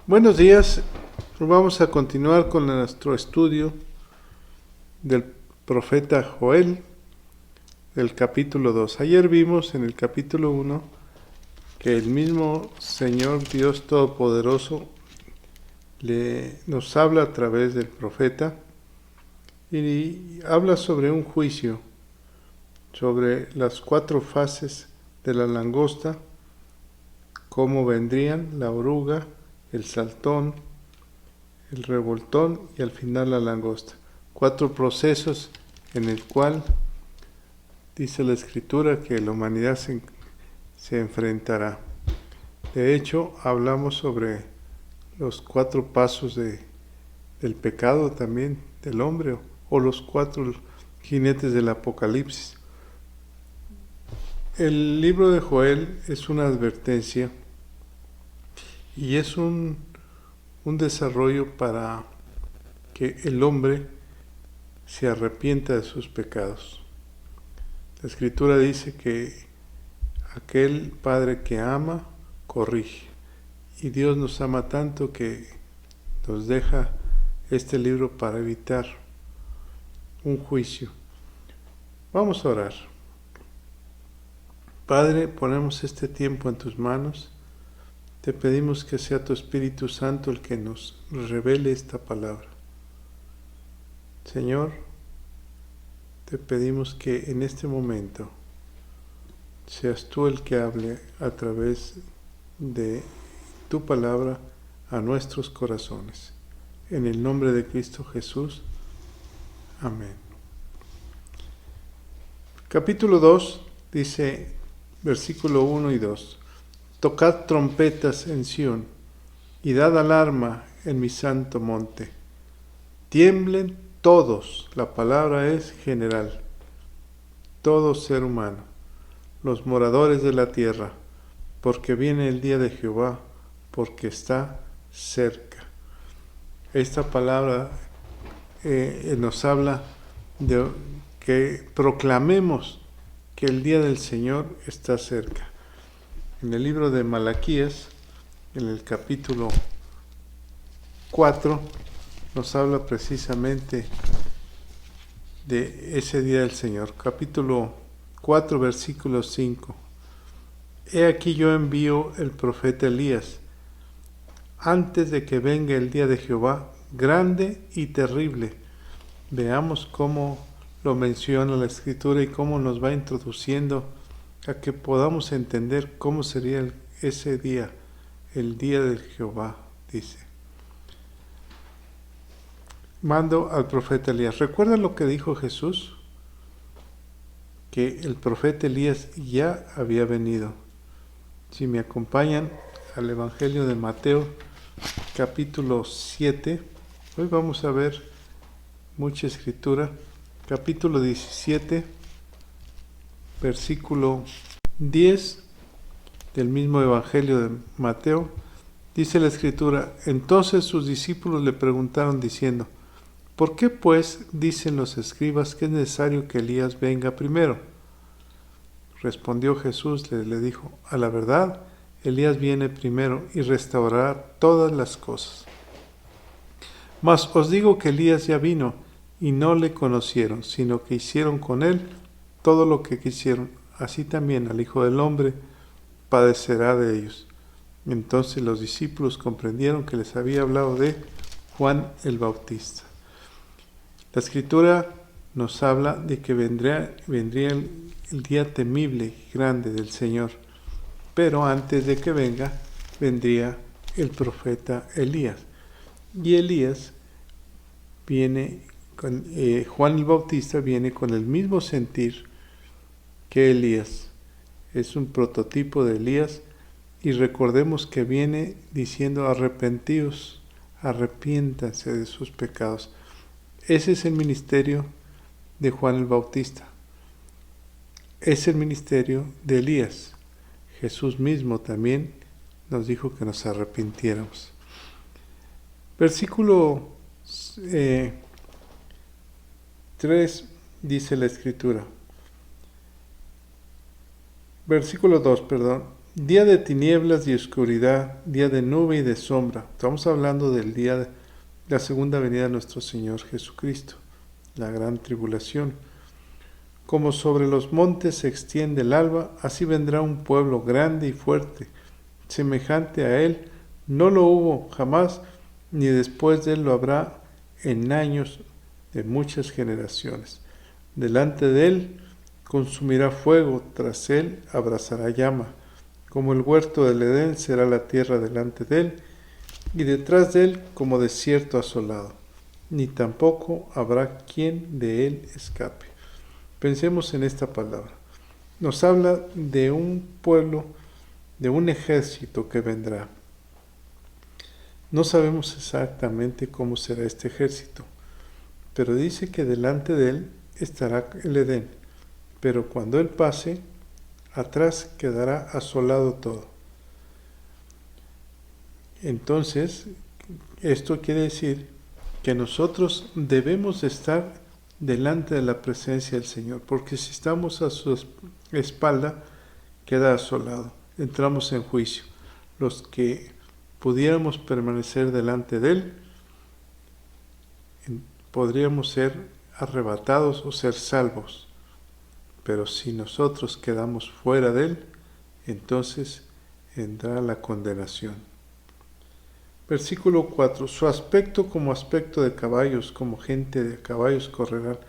Buenos días, vamos a continuar con nuestro estudio del profeta Joel, del capítulo 2. Ayer vimos en el capítulo 1 que el mismo Señor Dios Todopoderoso nos habla a través del profeta y habla sobre un juicio, sobre las 4 fases de la langosta, cómo vendrían la oruga, el saltón, el revoltón y al final la langosta. 4 procesos en el cual dice la Escritura que la humanidad se enfrentará. De hecho, hablamos sobre los 4 pasos del pecado también del hombre, o los 4 jinetes del Apocalipsis. El libro de Joel es una advertencia y es un desarrollo para que el hombre se arrepienta de sus pecados. La Escritura dice que aquel Padre que ama, corrige. Y Dios nos ama tanto que nos deja este libro para evitar un juicio. Vamos a orar. Padre, ponemos este tiempo en tus manos. Te pedimos que sea tu Espíritu Santo el que nos revele esta palabra. Señor, te pedimos que en este momento seas tú el que hable a través de tu palabra a nuestros corazones. En el nombre de Cristo Jesús. Amén. Capítulo 2 dice, versículo 1 y 2. Tocad trompetas en Sión y dad alarma en mi santo monte. Tiemblen todos, la palabra es general, todo ser humano, los moradores de la tierra, porque viene el día de Jehová, porque está cerca. Esta palabra nos habla de que proclamemos que el día del Señor está cerca. En el libro de Malaquías, en el capítulo 4, nos habla precisamente de ese día del Señor. Capítulo 4, versículo 5. He aquí yo envío el profeta Elías, antes de que venga el día de Jehová, grande y terrible. Veamos cómo lo menciona la Escritura y cómo nos va introduciendo a que podamos entender cómo sería ese día, el día de Jehová, dice. Mando al profeta Elías. ¿Recuerda lo que dijo Jesús? Que el profeta Elías ya había venido. Si me acompañan al Evangelio de Mateo, capítulo 7, hoy vamos a ver mucha escritura. Capítulo 17, versículo 10 del mismo Evangelio de Mateo, dice la Escritura: entonces sus discípulos le preguntaron diciendo, ¿por qué pues dicen los escribas que es necesario que Elías venga primero? Respondió Jesús, le dijo, a la verdad, Elías viene primero y restaurará todas las cosas. Mas os digo que Elías ya vino y no le conocieron, sino que hicieron con él todo lo que quisieron. Así también al Hijo del Hombre padecerá de ellos. Entonces los discípulos comprendieron que les había hablado de Juan el Bautista. La Escritura nos habla de que vendría el día temible y grande del Señor, pero antes de que venga, vendría el profeta Elías. Y Elías viene Juan el Bautista viene con el mismo sentir que Elías. Es un prototipo de Elías y recordemos que viene diciendo arrepentíos, arrepiéntanse de sus pecados. Ese es el ministerio de Juan el Bautista. Es el ministerio de Elías. Jesús mismo también nos dijo que nos arrepintiéramos. Versículo 3 dice la Escritura. Versículo 2, perdón. día de tinieblas y oscuridad, día de nube y de sombra. Estamos hablando del día de la segunda venida de nuestro Señor Jesucristo, la gran tribulación. Como sobre los montes se extiende el alba, así vendrá un pueblo grande y fuerte, semejante a él. No lo hubo jamás, ni después de él lo habrá en años de muchas generaciones. Delante de él consumirá fuego, tras él abrazará llama. Como el huerto del Edén será la tierra delante de él, y detrás de él como desierto asolado. Ni tampoco habrá quien de él escape. Pensemos en esta palabra. Nos habla de un pueblo, de un ejército que vendrá. No sabemos exactamente cómo será este ejército, pero dice que delante de él estará el Edén, pero cuando él pase, atrás quedará asolado todo. Entonces, esto quiere decir que nosotros debemos estar delante de la presencia del Señor, porque si estamos a su espalda, queda asolado, entramos en juicio. Los que pudiéramos permanecer delante de Él, podríamos ser arrebatados o ser salvos, pero si nosotros quedamos fuera de Él, entonces vendrá la condenación. Versículo 4. Su aspecto como aspecto de caballos, como gente de caballos correrán.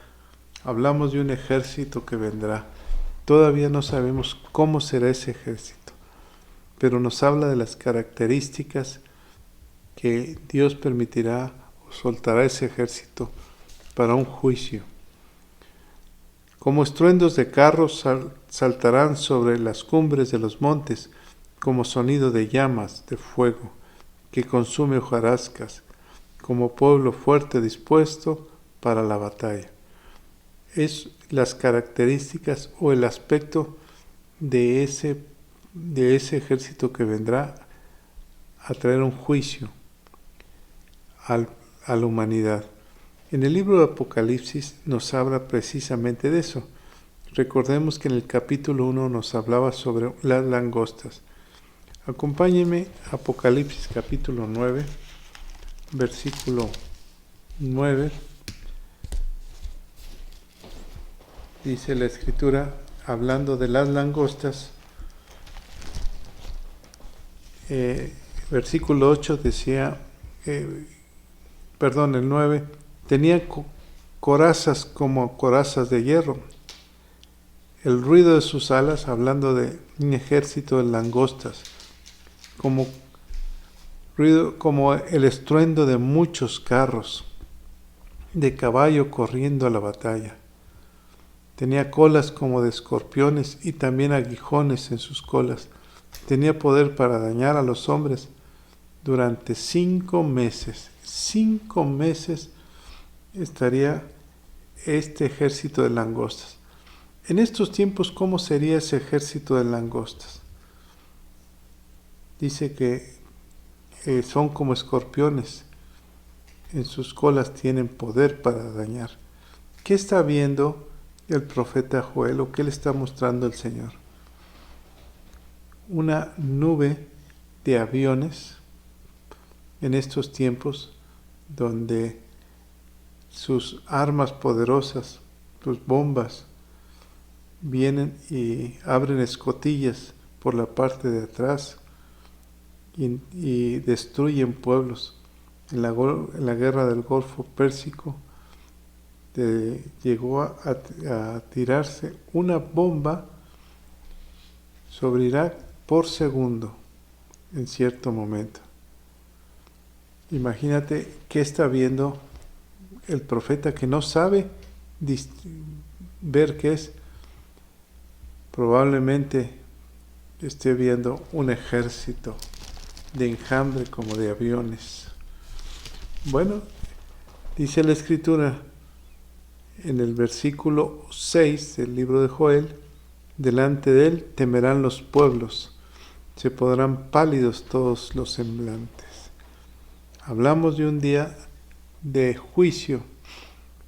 Hablamos de un ejército que vendrá. Todavía no sabemos cómo será ese ejército, pero nos habla de las características que Dios permitirá o soltará ese ejército para un juicio. Como estruendos de carros saltarán sobre las cumbres de los montes, como sonido de llamas de fuego que consume hojarascas, como pueblo fuerte dispuesto para la batalla. Es las características o el aspecto de ese ejército que vendrá a traer un juicio a la humanidad. En el libro de Apocalipsis nos habla precisamente de eso. Recordemos que en el capítulo 1 nos hablaba sobre las langostas. Acompáñenme a Apocalipsis capítulo 9, versículo 9. Dice la Escritura, hablando de las langostas, versículo 8 decía, el 9, tenía corazas como corazas de hierro. El ruido de sus alas, hablando de un ejército de langostas, como el estruendo de muchos carros de caballo corriendo a la batalla. Tenía colas como de escorpiones y también aguijones en sus colas. Tenía poder para dañar a los hombres durante 5 meses. 5 meses estaría este ejército de langostas. En estos tiempos, ¿cómo sería ese ejército de langostas? Dice que son como escorpiones. En sus colas tienen poder para dañar. ¿Qué está viendo el profeta Joel o qué le está mostrando el Señor? Una nube de aviones en estos tiempos donde sus armas poderosas, sus bombas, vienen y abren escotillas por la parte de atrás y destruyen pueblos. En la guerra del Golfo Pérsico llegó a tirarse una bomba sobre Irak por segundo en cierto momento. Imagínate qué está viendo el profeta que no sabe ver qué es. Probablemente esté viendo un ejército de enjambre como de aviones. Bueno, dice la Escritura en el versículo 6 del libro de Joel, delante de él temerán los pueblos, se pondrán pálidos todos los semblantes. Hablamos de un día de juicio.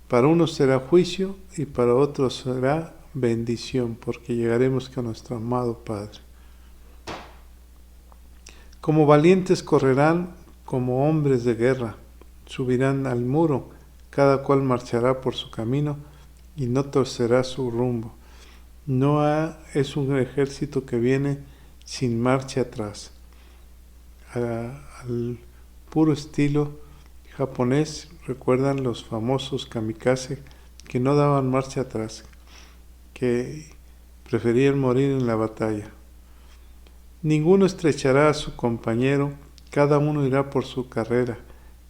Para unos será juicio y para otros será bendición, porque llegaremos con nuestro amado Padre. Como valientes correrán, como hombres de guerra, subirán al muro, cada cual marchará por su camino y no torcerá su rumbo. Es un ejército que viene sin marcha atrás, al puro estilo japonés. Recuerdan los famosos kamikaze que no daban marcha atrás, que preferían morir en la batalla. Ninguno estrechará a su compañero, cada uno irá por su carrera,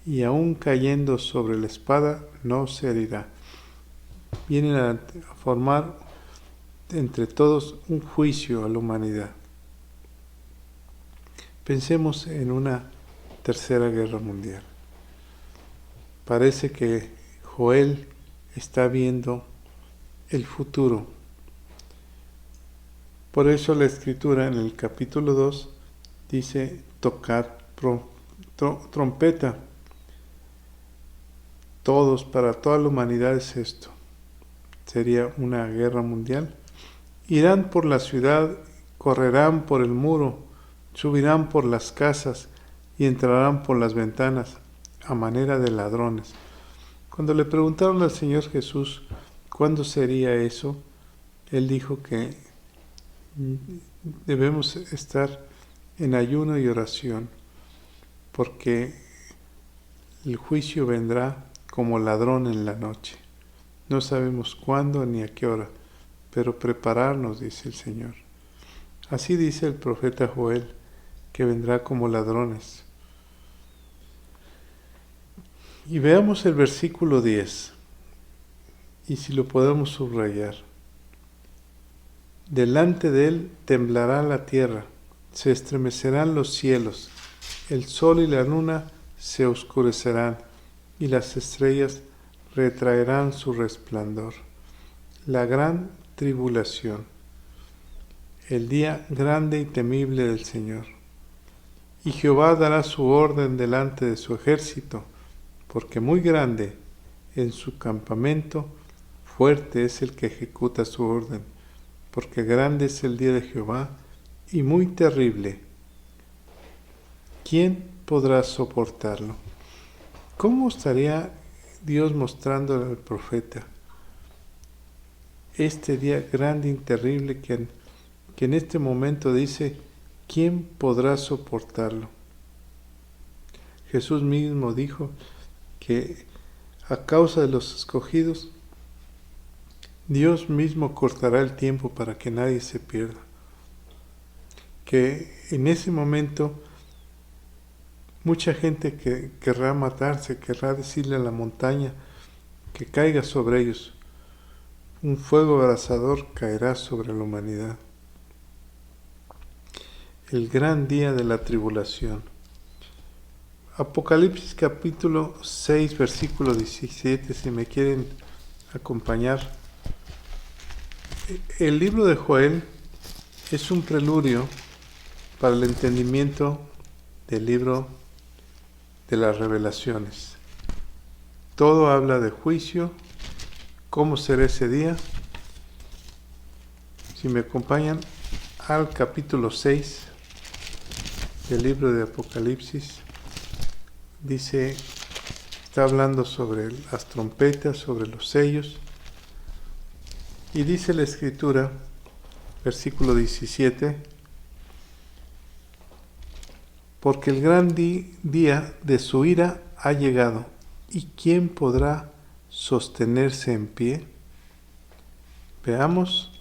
y aun cayendo sobre la espada no se herirá. Vienen a formar entre todos un juicio a la humanidad. Pensemos en una tercera guerra mundial. Parece que Joel está viendo el futuro. Por eso la Escritura en el capítulo 2 dice: tocad trompeta. Todos, para toda la humanidad es esto. Sería una guerra mundial. Irán por la ciudad, correrán por el muro, subirán por las casas y entrarán por las ventanas a manera de ladrones. Cuando le preguntaron al Señor Jesús cuándo sería eso, Él dijo que debemos estar en ayuno y oración, porque el juicio vendrá como ladrón en la noche. No sabemos cuándo ni a qué hora, pero prepararnos, dice el Señor. Así dice el profeta Joel, que vendrá como ladrones. Y veamos el versículo 10, y si lo podemos subrayar. Delante de él temblará la tierra, se estremecerán los cielos, el sol y la luna se oscurecerán, y las estrellas retraerán su resplandor. La gran tribulación, el día grande y temible del Señor. Y Jehová dará su orden delante de su ejército, porque muy grande en su campamento, fuerte es el que ejecuta su orden, porque grande es el día de Jehová y muy terrible. ¿Quién podrá soportarlo? ¿Cómo estaría Dios mostrándole al profeta este día grande y terrible que en este momento dice: ¿quién podrá soportarlo? Jesús mismo dijo que a causa de los escogidos, Dios mismo cortará el tiempo para que nadie se pierda. Que en ese momento mucha gente que querrá matarse, querrá decirle a la montaña que caiga sobre ellos. Un fuego abrasador caerá sobre la humanidad. El gran día de la tribulación. Apocalipsis capítulo 6, versículo 17, si me quieren acompañar. El libro de Joel es un preludio para el entendimiento del libro de las revelaciones. Todo habla de juicio, cómo será ese día. Si me acompañan al capítulo 6 del libro de Apocalipsis, dice, está hablando sobre las trompetas, sobre los sellos, y dice la Escritura, versículo 17, porque el gran día de su ira ha llegado, ¿y quién podrá sostenerse en pie? Veamos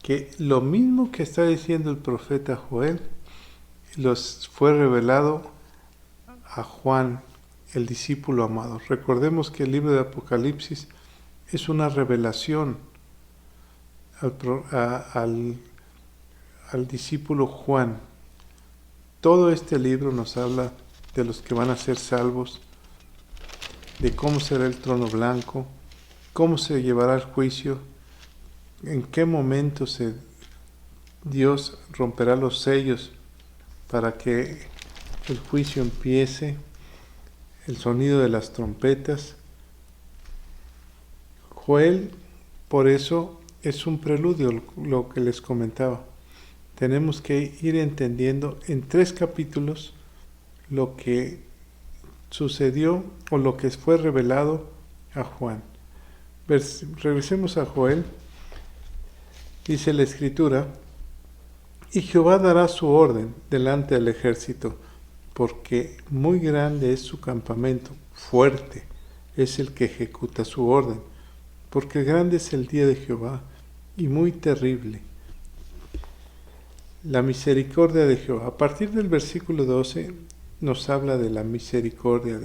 que lo mismo que está diciendo el profeta Joel, fue revelado a Juan, el discípulo amado. Recordemos que el libro de Apocalipsis es una revelación al discípulo Juan. Todo este libro nos habla de los que van a ser salvos, de cómo será el trono blanco, cómo se llevará el juicio, en qué momento Dios romperá los sellos para que el juicio empiece, el sonido de las trompetas. Joel, por eso, es un preludio, lo que les comentaba. tenemos que ir entendiendo en 3 capítulos lo que sucedió o lo que fue revelado a Juan. Regresemos a Joel. Dice la Escritura: y Jehová dará su orden delante del ejército, porque muy grande es su campamento, fuerte es el que ejecuta su orden, porque grande es el día de Jehová y muy terrible. La misericordia de Jehová. A partir del versículo 12 nos habla de la misericordia,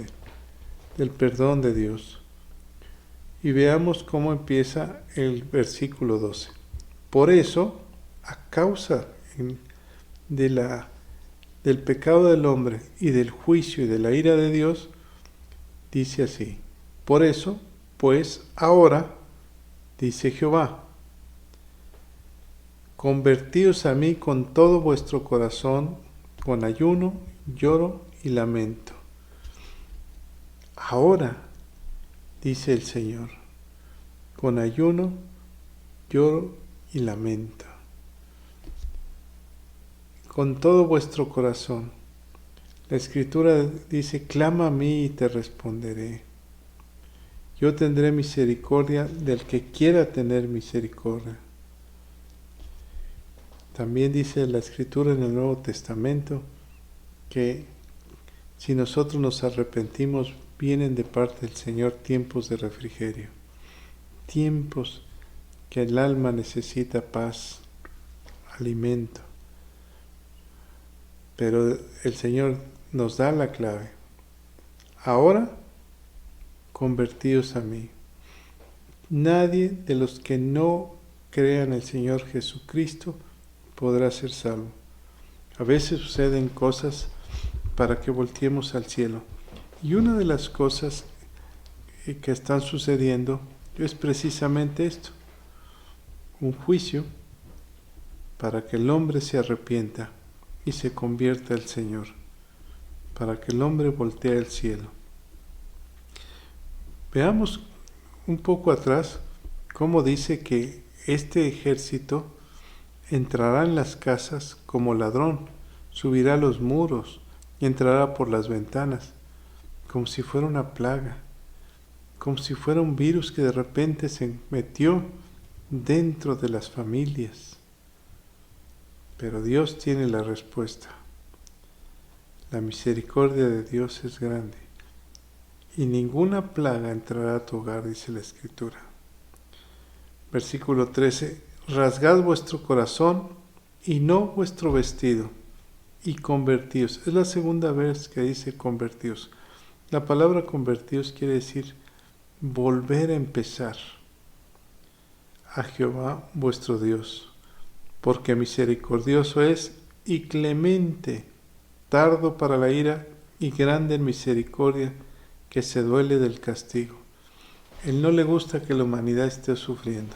del perdón de Dios. Y veamos cómo empieza el versículo 12. Por eso, a causa del pecado del hombre y del juicio y de la ira de Dios, dice así: por eso, pues ahora, dice Jehová, convertíos a mí con todo vuestro corazón, con ayuno, lloro y lamento. Ahora, dice el Señor, con ayuno, lloro y lamento. Con todo vuestro corazón. La Escritura dice: clama a mí y te responderé. Yo tendré misericordia del que quiera tener misericordia. También dice la Escritura en el Nuevo Testamento que si nosotros nos arrepentimos, vienen de parte del Señor tiempos de refrigerio, tiempos que el alma necesita paz, alimento. Pero el Señor nos da la clave. Ahora, convertíos a mí. Nadie de los que no crean en el Señor Jesucristo podrá ser salvo. A veces suceden cosas para que volteemos al cielo. Y una de las cosas que están sucediendo es precisamente esto: un juicio para que el hombre se arrepienta y se convierta al Señor, para que el hombre voltee al cielo. Veamos un poco atrás cómo dice que este ejército entrará en las casas como ladrón, subirá a los muros y entrará por las ventanas, como si fuera una plaga, como si fuera un virus que de repente se metió dentro de las familias. Pero Dios tiene la respuesta. La misericordia de Dios es grande y ninguna plaga entrará a tu hogar, dice la Escritura. Versículo 13: rasgad vuestro corazón y no vuestro vestido, y convertíos. Es la segunda vez que dice convertíos. La palabra convertíos quiere decir volver a empezar a Jehová vuestro Dios, porque misericordioso es y clemente, tardo para la ira y grande en misericordia, que se duele del castigo. Él no le gusta que la humanidad esté sufriendo.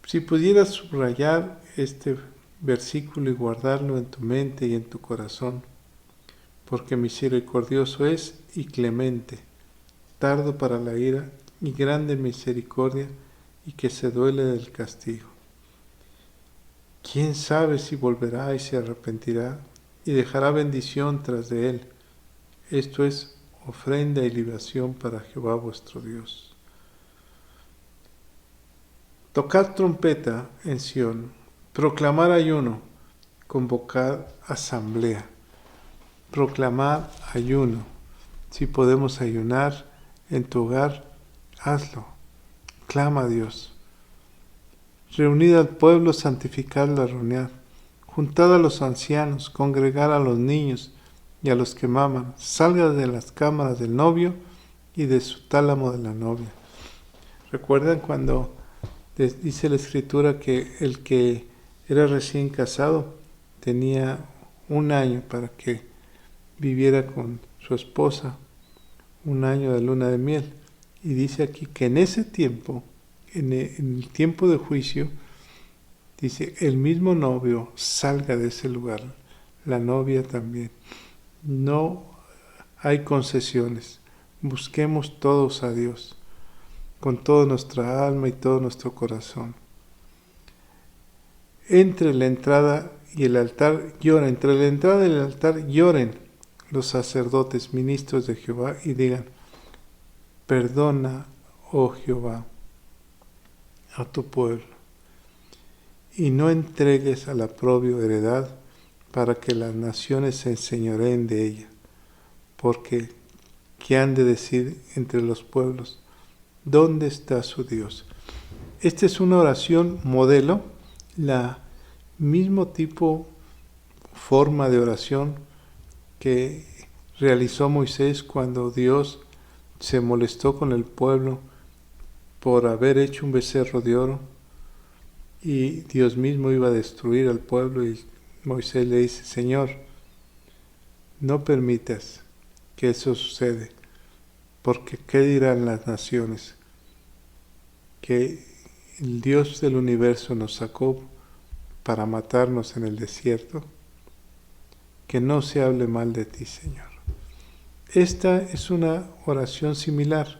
Si pudieras subrayar este versículo y guardarlo en tu mente y en tu corazón: porque misericordioso es y clemente, tardo para la ira y grande en misericordia, y que se duele del castigo. ¿Quién sabe si volverá y se arrepentirá y dejará bendición tras de él? Esto es ofrenda y libación para Jehová vuestro Dios. Tocad trompeta en Sión, proclamar ayuno, convocad asamblea. Proclamar ayuno. Si podemos ayunar en tu hogar, hazlo. Clama a Dios. Reunid al pueblo, santificad la reunión. Juntad a los ancianos, congregad a los niños y a los que maman. Salga de las cámaras del novio y de su tálamo de la novia. ¿Recuerdan cuando dice la Escritura que el que era recién casado tenía 1 año para que viviera con su esposa, 1 año de luna de miel? Y dice aquí que en ese tiempo, en el tiempo de juicio, dice, el mismo novio salga de ese lugar, la novia también. No hay concesiones. Busquemos todos a Dios con toda nuestra alma y todo nuestro corazón. entre la entrada y el altar lloren, entre la entrada y el altar lloren los sacerdotes, ministros de Jehová, y digan: perdona, oh Jehová, a tu pueblo, y no entregues al oprobio heredad, para que las naciones se enseñoreen de ella. Porque, ¿qué han de decir entre los pueblos? ¿Dónde está su Dios? Esta es una oración modelo, la mismo tipo, forma de oración que realizó Moisés cuando Dios se molestó con el pueblo por haber hecho un becerro de oro, y Dios mismo iba a destruir al pueblo, y Moisés le dice: Señor, no permitas que eso suceda, porque ¿qué dirán las naciones? Que el Dios del universo nos sacó para matarnos en el desierto. Que no se hable mal de ti, Señor. Esta es una oración similar.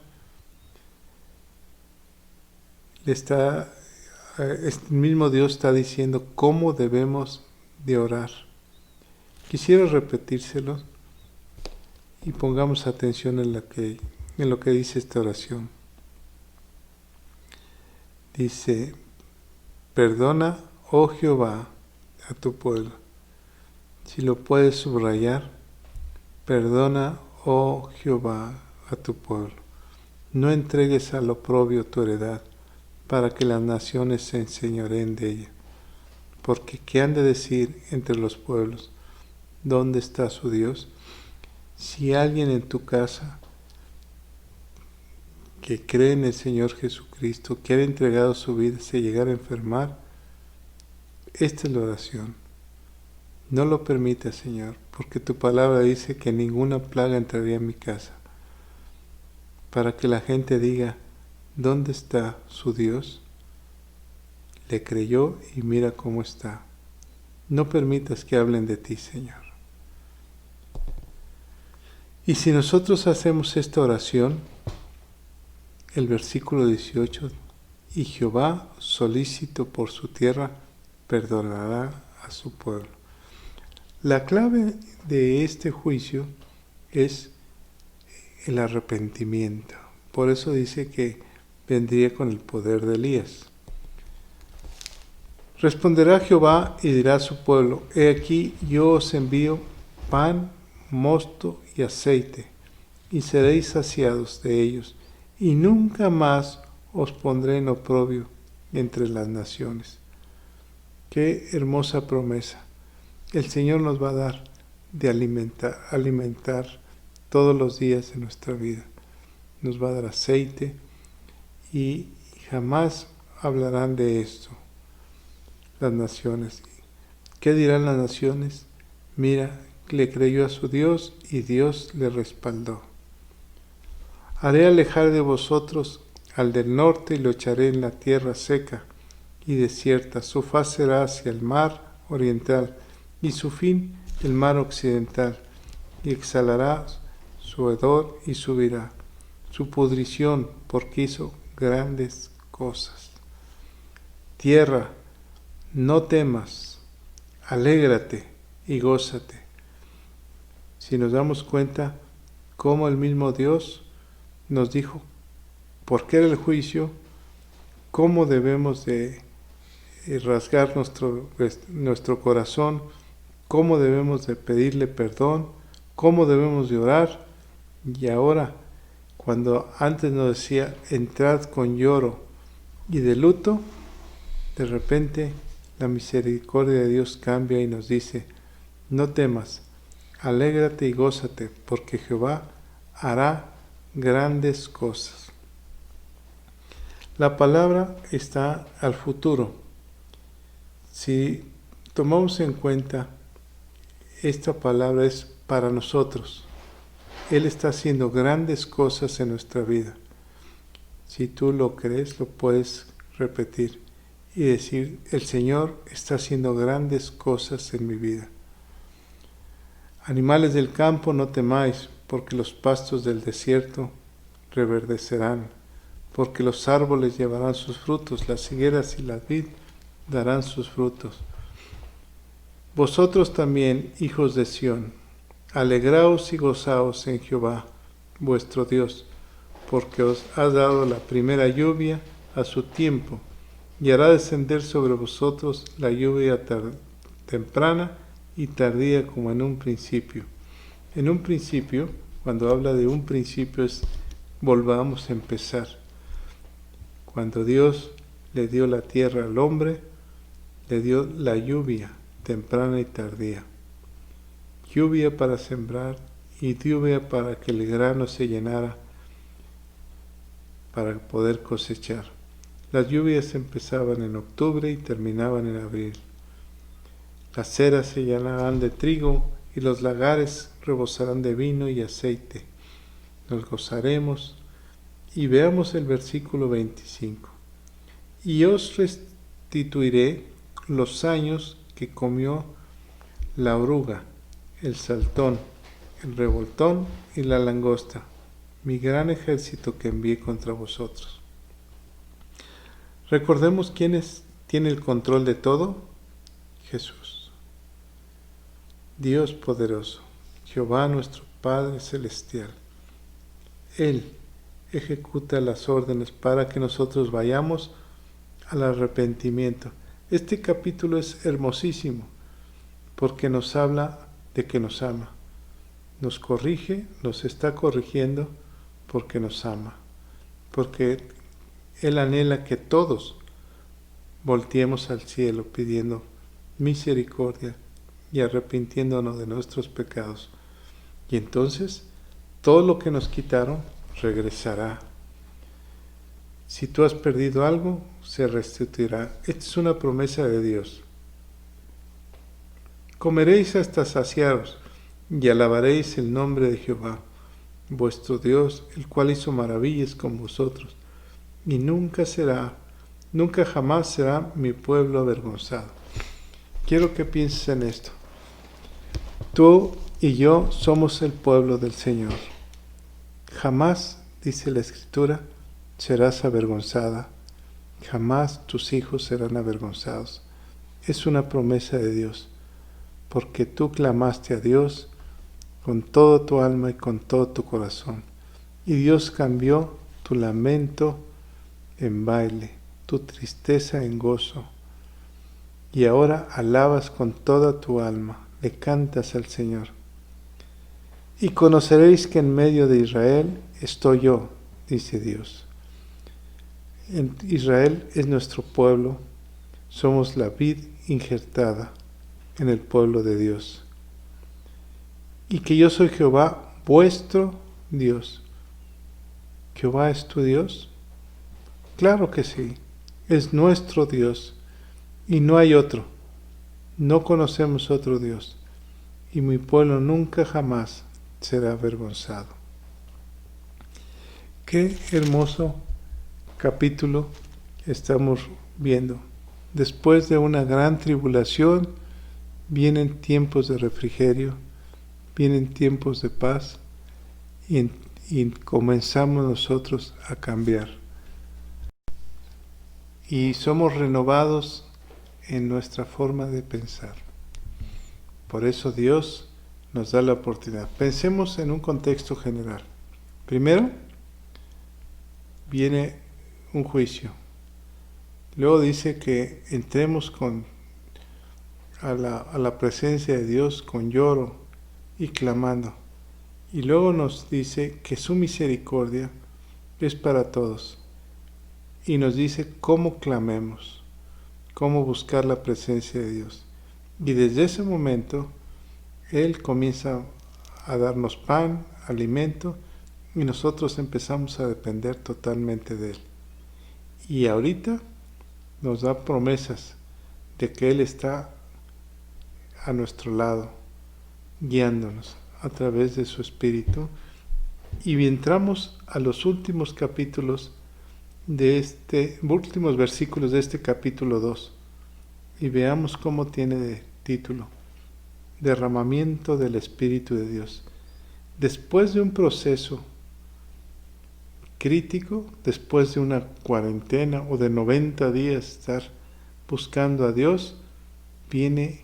El mismo Dios está diciendo cómo debemos de orar. Quisiera repetírselo y pongamos atención en lo que dice esta oración. Dice: perdona, oh Jehová, a tu pueblo. Si lo puedes subrayar: perdona, oh Jehová, a tu pueblo. No entregues al oprobio tu heredad, para que las naciones se enseñoreen de ella. Porque ¿qué han de decir entre los pueblos? ¿Dónde está su Dios? Si alguien en tu casa que cree en el Señor Jesucristo, que ha entregado su vida, se llegara a enfermar, esta es la oración. No lo permitas, Señor, porque tu palabra dice que ninguna plaga entraría en mi casa, para que la gente diga: ¿dónde está su Dios? Le creyó y mira cómo está. No permitas que hablen de ti, Señor. Y si nosotros hacemos esta oración, el versículo 18: y Jehová, solícito por su tierra, perdonará a su pueblo. La clave de este juicio es el arrepentimiento. Por eso dice que vendría con el poder de Elías. Responderá Jehová y dirá a su pueblo: he aquí yo os envío pan, mosto y aceite, y seréis saciados de ellos, y nunca más os pondré en oprobio entre las naciones. Qué hermosa promesa. El Señor nos va a dar de alimentar todos los días de nuestra vida. Nos va a dar aceite, y jamás hablarán de esto las naciones. ¿Qué dirán las naciones? Mira, le creyó a su Dios y Dios le respaldó. Haré alejar de vosotros al del norte y lo echaré en la tierra seca y desierta. Su faz será hacia el mar oriental y su fin el mar occidental, y exhalará su hedor y subirá su pudrición, porque hizo grandes cosas. Tierra, no temas, alégrate y gózate. Si nos damos cuenta cómo el mismo Dios nos dijo por qué era el juicio, cómo debemos de rasgar nuestro corazón, cómo debemos de pedirle perdón, cómo debemos de orar. Y ahora, cuando antes nos decía: entrad con lloro y de luto, de repente la misericordia de Dios cambia y nos dice: no temas, alégrate y gózate, porque Jehová hará grandes cosas. La palabra está al futuro. Si tomamos en cuenta, esta palabra es para nosotros. Él está haciendo grandes cosas en nuestra vida. Si tú lo crees, lo puedes repetir y decir: el Señor está haciendo grandes cosas en mi vida. Animales del campo, no temáis, porque los pastos del desierto reverdecerán, porque los árboles llevarán sus frutos, las higueras y las vid darán sus frutos. Vosotros también, hijos de Sión, alegraos y gozaos en Jehová, vuestro Dios, porque os ha dado la primera lluvia a su tiempo, y hará descender sobre vosotros la lluvia temprana y tardía como en un principio. En un principio, cuando habla de un principio, es volvamos a empezar. Cuando Dios le dio la tierra al hombre, le dio la lluvia temprana y tardía. Lluvia para sembrar y lluvia para que el grano se llenara, para poder cosechar. Las lluvias empezaban en octubre y terminaban en abril. Las eras se llenarán de trigo y los lagares rebosarán de vino y aceite. Nos gozaremos. Y veamos el versículo 25. Y os restituiré los años que comió la oruga, el saltón, el revoltón y la langosta, mi gran ejército que envié contra vosotros. Recordemos quién tiene el control de todo. Jesús, Dios poderoso, Jehová nuestro Padre celestial. Él ejecuta las órdenes para que nosotros vayamos al arrepentimiento. Este capítulo es hermosísimo porque nos habla de que nos ama. Nos corrige, nos está corrigiendo porque nos ama. Porque Él anhela que todos volteemos al cielo pidiendo misericordia y arrepintiéndonos de nuestros pecados. Y entonces todo lo que nos quitaron regresará. Si tú has perdido algo, se restituirá. Esta es una promesa de Dios. Comeréis hasta saciaros y alabaréis el nombre de Jehová, vuestro Dios, el cual hizo maravillas con vosotros. Y nunca jamás será mi pueblo avergonzado. Quiero que pienses en esto. Tú y yo somos el pueblo del Señor. Jamás, dice la Escritura, serás avergonzada. Jamás tus hijos serán avergonzados. Es una promesa de Dios, porque tú clamaste a Dios con todo tu alma y con todo tu corazón. Y Dios cambió tu lamento en baile, tu tristeza en gozo. Y ahora alabas con toda tu alma, le cantas al Señor. Y conoceréis que en medio de Israel estoy yo, dice Dios. Israel es nuestro pueblo, somos la vid injertada en el pueblo de Dios. Y que yo soy Jehová, vuestro Dios. ¿Jehová es tu Dios? Claro que sí, es nuestro Dios y no hay otro. No conocemos otro Dios y mi pueblo nunca jamás será avergonzado. Qué hermoso capítulo estamos viendo. Después de una gran tribulación, vienen tiempos de refrigerio, vienen tiempos de paz y comenzamos nosotros a cambiar. Y somos renovados en nuestra forma de pensar. Por eso Dios nos da la oportunidad. Pensemos en un contexto general. Primero, viene un juicio. Luego dice que entremos a la presencia de Dios con lloro y clamando. Y luego nos dice que su misericordia es para todos. Y nos dice cómo clamemos, cómo buscar la presencia de Dios. Y desde ese momento, Él comienza a darnos pan, alimento, y nosotros empezamos a depender totalmente de Él. Y ahorita nos da promesas de que Él está a nuestro lado, guiándonos a través de su Espíritu. Y entramos a los últimos capítulos últimos versículos de este capítulo 2 y veamos cómo tiene de título: derramamiento del Espíritu de Dios. Después de un proceso crítico, después de una cuarentena o de 90 días estar buscando a Dios, viene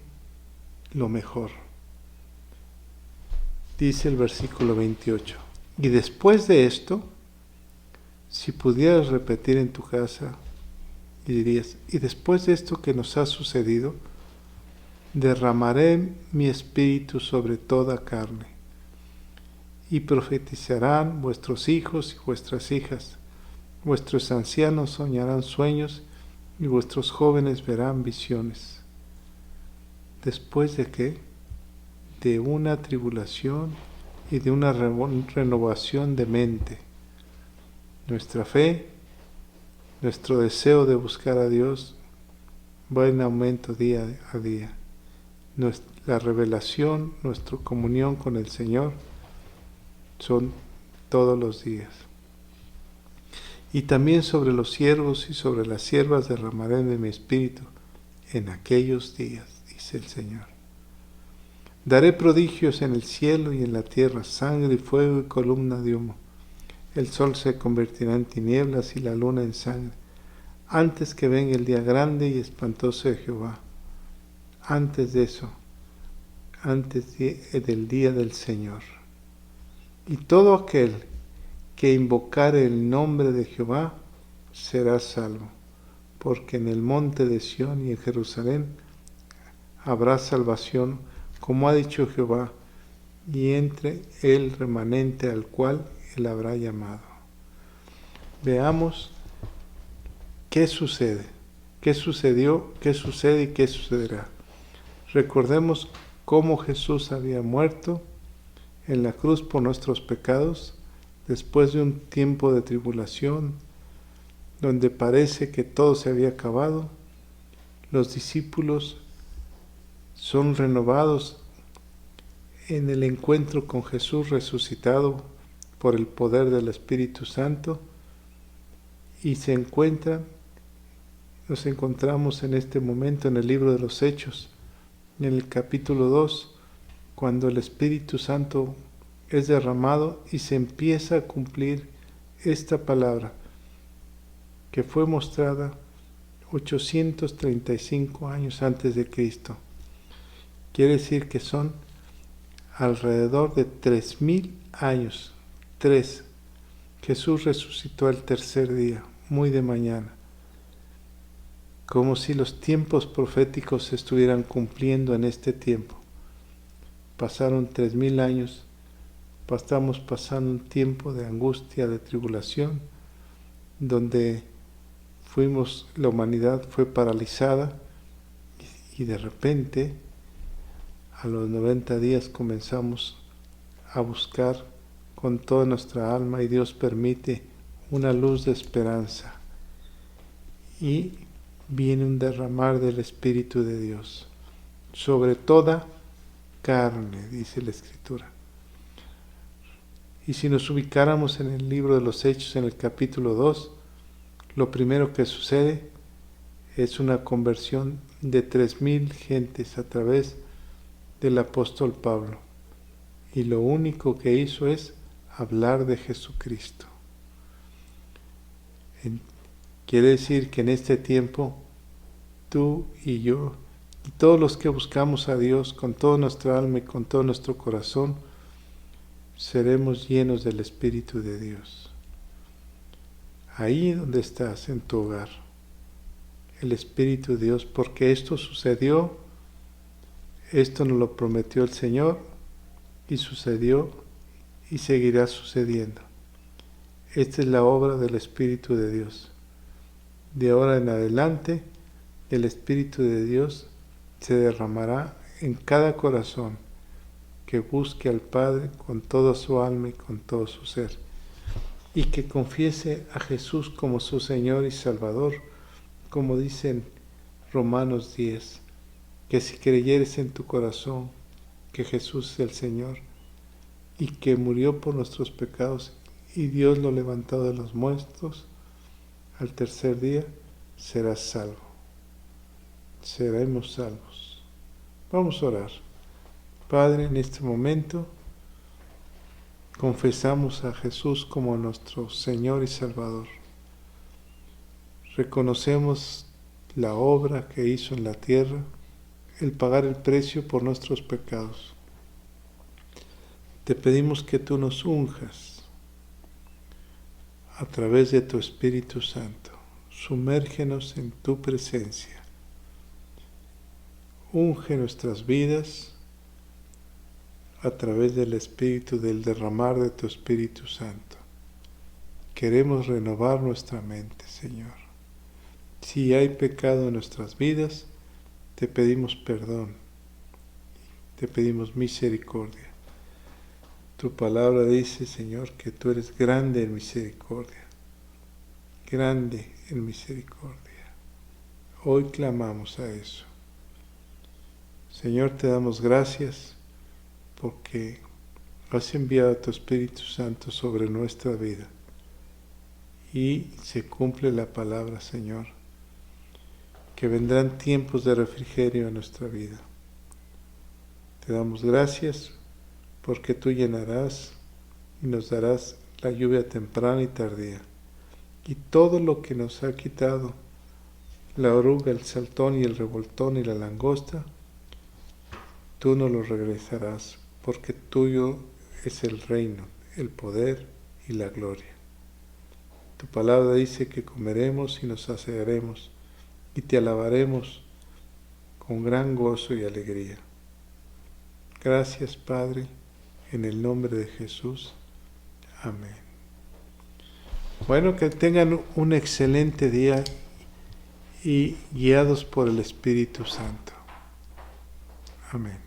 lo mejor. Dice el versículo 28. Y después de esto, si pudieras repetir en tu casa, y dirías, y después de esto que nos ha sucedido, derramaré mi espíritu sobre toda carne, y profetizarán vuestros hijos y vuestras hijas, vuestros ancianos soñarán sueños, y vuestros jóvenes verán visiones. ¿Después de qué? De una tribulación y de una renovación de mente. Nuestra fe, nuestro deseo de buscar a Dios va en aumento día a día. La revelación, nuestra comunión con el Señor son todos los días. Y también sobre los siervos y sobre las siervas derramaré de mi espíritu en aquellos días, dice el Señor. Daré prodigios en el cielo y en la tierra, sangre y fuego y columna de humo. El sol se convertirá en tinieblas y la luna en sangre, antes que venga el día grande y espantoso de Jehová. Antes de eso, antes del día del Señor. Y todo aquel que invocare el nombre de Jehová será salvo, porque en el monte de Sión y en Jerusalén habrá salvación, como ha dicho Jehová, y entre el remanente al cual él habrá llamado. Veamos qué sucede, qué sucedió, qué sucede y qué sucederá. Recordemos cómo Jesús había muerto en la cruz por nuestros pecados, después de un tiempo de tribulación, donde parece que todo se había acabado. Los discípulos son renovados en el encuentro con Jesús resucitado por el poder del Espíritu Santo, y nos encontramos en este momento en el libro de los Hechos, en el capítulo 2, cuando el Espíritu Santo es derramado y se empieza a cumplir esta palabra que fue mostrada 835 años antes de Cristo. Quiere decir que son alrededor de 3000 años. Jesús resucitó al tercer día, muy de mañana, como si los tiempos proféticos se estuvieran cumpliendo en este tiempo. Pasaron 3000 años, estamos pasando un tiempo de angustia, de tribulación, donde la humanidad fue paralizada, y de repente, a los 90 días comenzamos a buscar con toda nuestra alma, y Dios permite una luz de esperanza, y viene un derramar del Espíritu de Dios sobre toda carne, dice la Escritura. Y si nos ubicáramos en el libro de los Hechos, en el capítulo 2, lo primero que sucede es una conversión de 3000 gentes a través del apóstol Pablo. Y lo único que hizo es hablar de Jesucristo. Quiere decir que en este tiempo, tú y yo, y todos los que buscamos a Dios con toda nuestra alma y con todo nuestro corazón, seremos llenos del Espíritu de Dios. Ahí donde estás, en tu hogar, el Espíritu de Dios, porque esto sucedió, esto nos lo prometió el Señor, y sucedió y seguirá sucediendo. Esta es la obra del Espíritu de Dios. De ahora en adelante, el Espíritu de Dios se derramará en cada corazón que busque al Padre con toda su alma y con todo su ser, y que confiese a Jesús como su Señor y Salvador, como dice en Romanos 10, que si creyeres en tu corazón que Jesús es el Señor, y que murió por nuestros pecados, y Dios lo levantó de los muertos, al tercer día serás salvo. Seremos salvos. Vamos a orar. Padre, en este momento confesamos a Jesús como nuestro Señor y Salvador. Reconocemos la obra que hizo en la tierra, el pagar el precio por nuestros pecados. Te pedimos que tú nos unjas a través de tu Espíritu Santo. Sumérgenos en tu presencia. Unge nuestras vidas a través del Espíritu, del derramar de tu Espíritu Santo. Queremos renovar nuestra mente, Señor. Si hay pecado en nuestras vidas, te pedimos perdón, te pedimos misericordia. Tu palabra dice, Señor, que tú eres grande en misericordia, grande en misericordia. Hoy clamamos a eso. Señor, te damos gracias porque has enviado a tu Espíritu Santo sobre nuestra vida y se cumple la palabra, Señor, que vendrán tiempos de refrigerio en nuestra vida. Te damos gracias porque tú llenarás y nos darás la lluvia temprana y tardía. Y todo lo que nos ha quitado la oruga, el saltón y el revoltón y la langosta, tú nos lo regresarás, porque tuyo es el reino, el poder y la gloria. Tu palabra dice que comeremos y nos saciaremos y te alabaremos con gran gozo y alegría. Gracias, Padre, en el nombre de Jesús. Amén. Bueno, que tengan un excelente día y guiados por el Espíritu Santo. Amén.